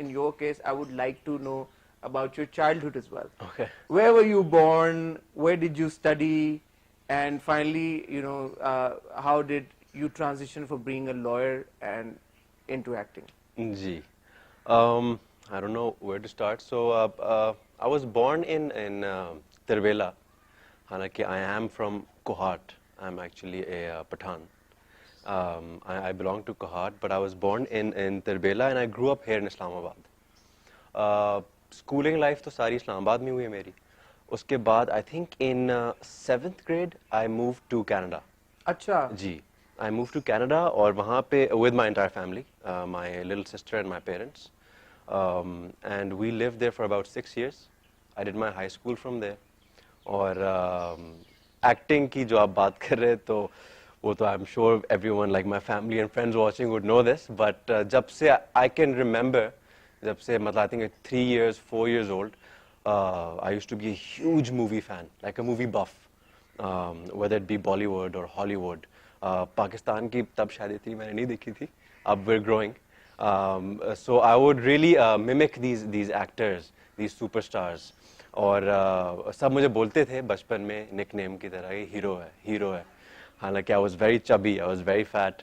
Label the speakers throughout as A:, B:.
A: in your case, I would like to know about your childhood as well.
B: Okay.
A: Where were you born? Where did you study? And finally, how did you transition from being a lawyer and into acting?
B: Ji. I don't know where to start. So I was born in Tirvela. Halaki I am from Kohat. I'm actually a Pathan. I belong to Kohat, but I was born in Tirvela and I grew up here in Islamabad. Schooling life तो सारी इस्लामाबाद में हुई है मेरी. उसके बाद I think in 7th grade I moved to Canada.
A: अच्छा.
B: जी. I moved to Canada और वहाँ पे with my entire family, my little sister and my parents, and we lived there for about 6 years. I did my high school from there. और acting की जो आप बात कर रहे हैं तो वो तो I'm sure everyone like my family and friends watching would know this, but जब से I can remember, जब से मतलब I think at 3 years, 4 years old, I used to be a huge movie fan, like a movie buff, whether it be Bollywood or Hollywood. Pakistan की तब शादी थी, मैंने नहीं देखी थी. अब we're growing, so I would really mimic these actors, these superstars. और सब मुझे बोलते थे बचपन में निकनेम की तरह ये हीरो है. हालांकि I was very chubby, I was very fat,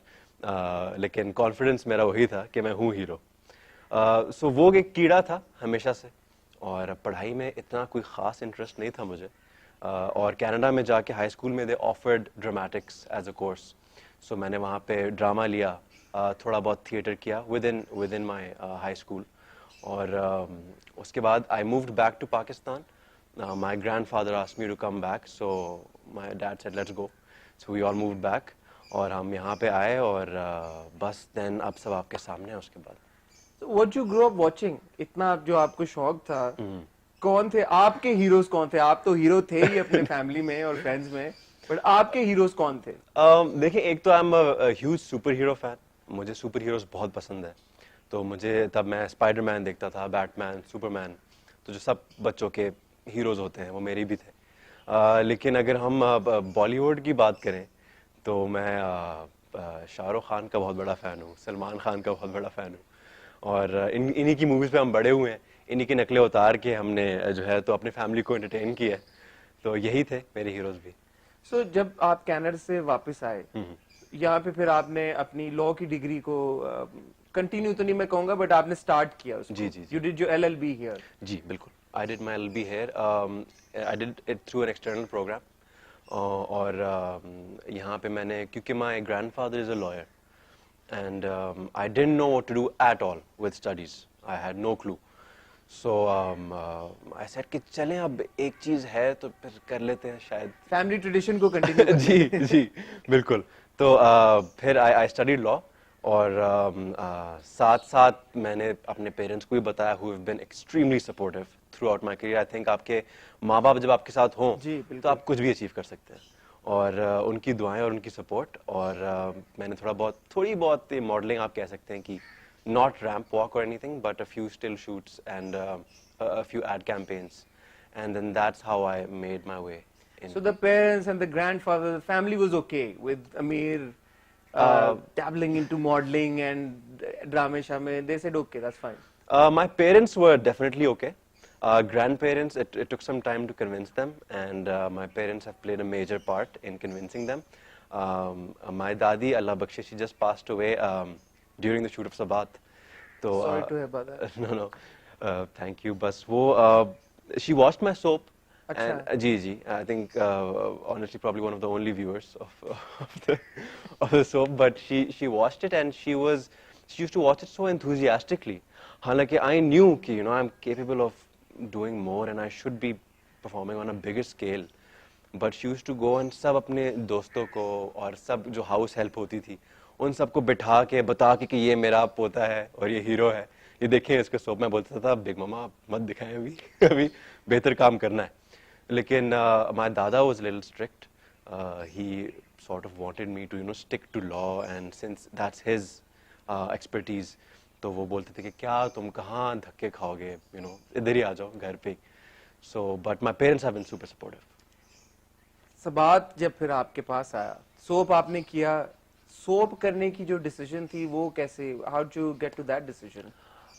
B: लेकिन कॉन्फिडेंस मेरा वही था कि मैं हूँ हीरो. सो वो एक कीड़ा था हमेशा से और पढ़ाई में इतना कोई ख़ास इंटरेस्ट नहीं था मुझे. और कनाडा में जाके हाई स्कूल में they offered dramatics as a course. So मैंने वहाँ पे ड्रामा लिया, थोड़ा बहुत थिएटर किया with in my high school. और उसके बाद I moved back to Pakistan. My grandfather asked me to come back, so my dad said let's go. So we all moved back और हम यहाँ पे आए और बस देन अब सब आपके सामने है उसके बाद.
A: What you grew up watching? इतना जो आपको शौक था, कौन थे आपके हीरोज? कौन थे? आप तो हीरो थे ही अपने फैमिली में और फ्रेंड्स में, बट आपके हीरोज कौन थे?
B: देखिए, एक तो I am a huge super hero fan. मुझे सुपर हीरोज बहुत पसंद है. तो मुझे तब मैं स्पाइडरमैन देखता था, बैटमैन, सुपरमैन, तो जो सब बच्चों के हीरोज होते हैं वो मेरे भी थे. लेकिन अगर हम बॉलीवुड की बात करें तो मैं शाहरुख खान का बहुत बड़ा फ़ैन हूँ, सलमान खान का बहुत बड़ा फ़ैन हूँ. और इन्हीं की मूवीज़ पे हम बड़े हुए हैं, इन्हीं की नकलें उतार के हमने जो है तो अपनी फैमिली को एंटरटेन किया है. तो यही थे मेरे हीरोज़ भी.
A: सो जब आप कनाडा से वापस आए, यहाँ पे फिर आपने अपनी लॉ की डिग्री को कंटिन्यू तो नहीं मैं कहूँगा, बट आपने स्टार्ट किया उसको.
B: जी.
A: You did your LLB here.
B: जी बिल्कुल. I did my LLB here. I did it through an external programme. और यहाँ पे मैंने, क्योंकि my grandfather is a lawyer and I didn't know what to do at all with studies. I had no clue. So I said कि चलें, अब एक चीज़ है तो फिर कर लेते हैं शायद.
A: फैमिली ट्रेडिशन को कंटिन्यू कर.
B: जी बिल्कुल. तो फिर I studied law और साथ साथ मैंने अपने पेरेंट्स को भी बताया, who have been extremely supportive throughout my career. I think आपके माँ बाप जब आपके साथ हों तो आप कुछ भी अचीव कर सकते हैं. और उनकी दुआएं और उनकी सपोर्ट. और मैंने थोड़ी बहुत मॉडलिंग आप कह सकते हैं कि नॉट रैम्प वॉक और anything, but a few still shoots and a few ad campaigns, and then that's how I made my way.
A: So the parents and the grandfather, the family was okay with Amir dabbling into modeling and drama shame. They said okay, that's fine.
B: My parents were definitely okay. Grandparents, it took some time to convince them, and my parents have played a major part in convincing them. My dadi, Allah Bakshe, she just passed away during the shoot of Sabat. So,
A: sorry to hear about that.
B: No, thank you. Bas wo, she watched my soap.
A: Achha.
B: And जी, I think honestly probably one of the only viewers of the soap, but she watched it and she used to watch it so enthusiastically. हालांकि I knew कि I'm capable of doing more and I should be performing on a bigger scale, but she used to go and सब अपने दोस्तों को और सब जो house help होती थी उन सबको बिठा के बता के कि ये मेरा पोता है और ये हीरो है, ये देखें इसके सोप. मैं बोलता था बिग मामा मत दिखाएं अभी बेहतर काम करना है. लेकिन my dada was a little strict. He sort of wanted me to stick to law, and since that's his expertise, तो वो बोलते थे कि क्या तुम कहाँ धक्के खाओगे, इधर ही आ जाओ घर पे. So but my parents have been super supportive.
A: सबात जब फिर आपके पास आया, सोप आपने किया, सोप करने की जो डिसीजन थी वो कैसे, how did you get to that decision?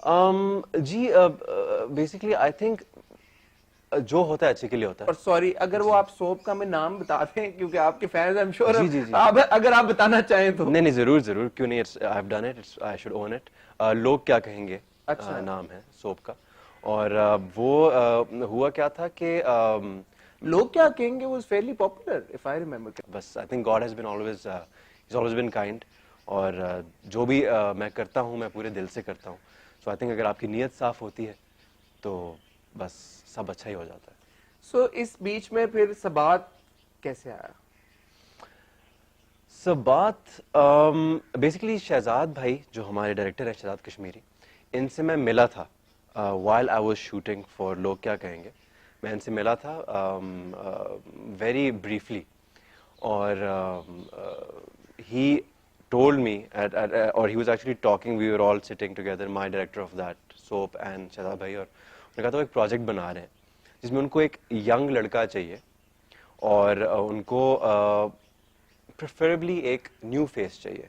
B: जी बेसिकली आई थिंक जो होता है अच्छे के लिए होता है.
A: और सॉरी, अगर वो आप सोप का मैं नाम बताते हैं क्योंकि आपके फैंस आई एम श्योर,
B: जी, जी, जी.
A: आप अगर आप बताना चाहें तो.
B: नहीं नहीं जरूर जरूर क्यों नहीं. I have done it. I should own it. लोग क्या कहेंगे
A: अच्छा.
B: नाम है सोप का. और वो हुआ क्या था कि
A: लोग क्या कहेंगे was fairly popular if I remember.
B: बस I think God has been always is always been kind. और जो भी मैं करता हूँ मैं पूरे दिल से करता हूँ. सो आई थिंक अगर आपकी नीयत साफ होती है तो बस सब अच्छा ही हो जाता है.
A: So इस बीच में फिर सबात कैसे आया?
B: सब बात बेसिकली शहजाद भाई जो हमारे डायरेक्टर है शहजाद कश्मीरी, इनसे मैं मिला था while I was shooting for लोग क्या कहेंगे. मैं इनसे मिला था वेरी ब्रीफली. और ही टोल्ड मी और he was actually talking. We were all sitting together, my director of that soap and Shahzad भाई. और उन्होंने कहा था वो एक प्रोजेक्ट बना रहे हैं जिसमें उनको एक यंग लड़का चाहिए और उनको प्रेफरेबली एक न्यू फेस चाहिए.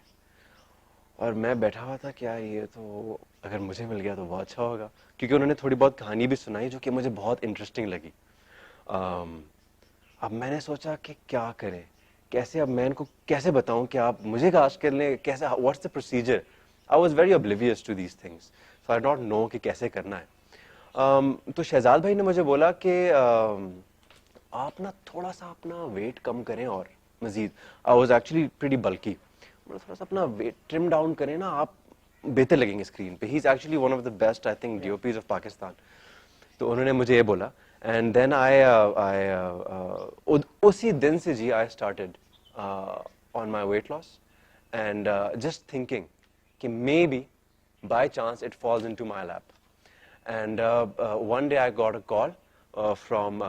B: और मैं बैठा हुआ था क्या ये तो अगर मुझे मिल गया तो बहुत अच्छा होगा, क्योंकि उन्होंने थोड़ी बहुत कहानी भी सुनाई जो कि मुझे बहुत इंटरेस्टिंग लगी. अब मैंने सोचा कि क्या करें, कैसे, अब मैं इनको कैसे बताऊं कि आप मुझे कास्ट कर लें, कैसे, what's the procedure. I was very oblivious to these things, so I don't know कि कैसे करना है. तो शहजाद भाई ने मुझे बोला कि आप ना थोड़ा सा अपना वेट कम करें और मजीद. आई वाज एक्चुअली प्रीटी बल्की. थोड़ा सा अपना वेट ट्रिम डाउन करें ना, आप बेहतर लगेंगे स्क्रीन पे. He is actually one of the best I think DOPs of Pakistan. तो उन्होंने मुझे ये बोला एंड देन आई उसी दिन से जी I started on my weight loss and just thinking कि maybe by chance it falls into my lap. And one day I got a call from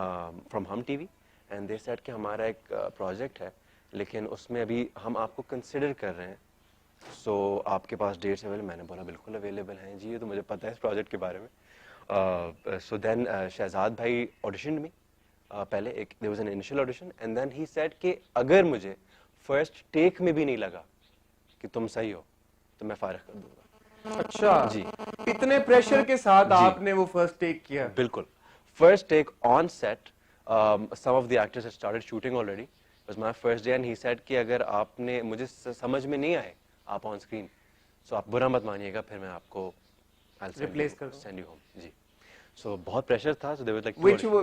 B: Hum TV and they said कि हमारा एक project है लेकिन उसमें अभी हम आपको कंसिडर कर रहे हैं, सो आपके पास डेट्स अवेलेबल. मैंने बोला बिल्कुल अवेलेबल हैं जी, ये तो मुझे पता है इस प्रोजेक्ट के बारे में. सो देन शहजाद भाई ऑडिशन में पहले एक there was an initial audition and then he said कि अगर मुझे फर्स्ट टेक में भी नहीं लगा कि तुम सही हो तो मैं फारिग कर दूंगा.
A: अच्छा
B: जी.
A: इतने प्रेशर के साथ आपने वो फर्स्ट टेक किया?
B: बिल्कुल. First take on set. Some of the actors had started shooting already. It was my first day and he said कि अगर आपने मुझे समझ में नहीं आए आप ऑन स्क्रीन, सो आप बुरा मत मानिएगा, फिर मैं आपको
A: रिप्लेस कर
B: सेंड यू होम. जी. सो बहुत प्रेशर था. So they was like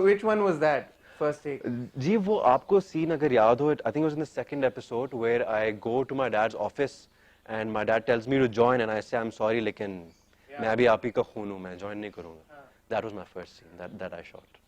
A: which one was that first take?
B: जी वो आपको सीन अगर याद हो, I think it was in the second episode where I go to my dad's office and my dad tells me to join and I say I'm sorry लेकिन मैं अभी आप ही का खून हूँ, मैं join नहीं करूँगा. That was my first scene that I shot.